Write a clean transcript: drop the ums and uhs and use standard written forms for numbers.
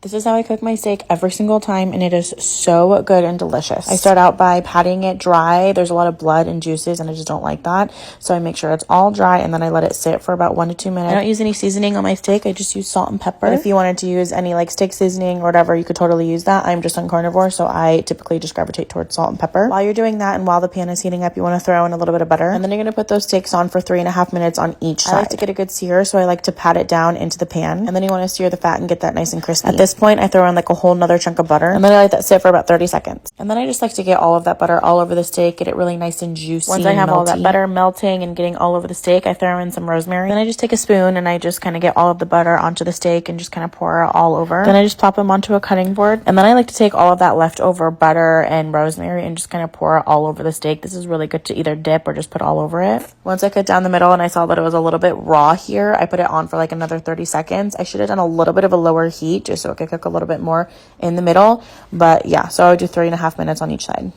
This is how I cook my steak every single time, and it is so good and delicious. I start out by patting it dry. There's a lot of blood and juices, and I just don't like that. So I make sure it's all dry, and then I let it sit for about 1 to 2 minutes. I don't use any seasoning on my steak. I just use salt and pepper. But if you wanted to use any like steak seasoning or whatever, you could totally use that. I'm just on carnivore, so I typically just gravitate towards salt and pepper. While you're doing that, and while the pan is heating up, you want to throw in a little bit of butter, and then you're going to put those steaks on for 3.5 minutes on each side. I like to get a good sear, so I like to pat it down into the pan, and then you want to sear the fat and get that nice and crispy. At this point, I throw in like a whole nother chunk of butter, and then I let that sit for about 30 seconds. And then I just like to get all of that butter all over the steak, get it really nice and juicy. Once I have all that butter melting and getting all over the steak, I throw in some rosemary. Then I just take a spoon and I just kind of get all of the butter onto the steak and just kind of pour it all over. Then I just plop them onto a cutting board, and then I like to take all of that leftover butter and rosemary and just kind of pour it all over the steak. This is really good to either dip or just put all over it. Once I cut down the middle and I saw that it was a little bit raw here, I put it on for like another 30 seconds. I should have done a little bit of a lower heat just so it could cook a little bit more in the middle, but yeah, so I would do 3.5 minutes on each side.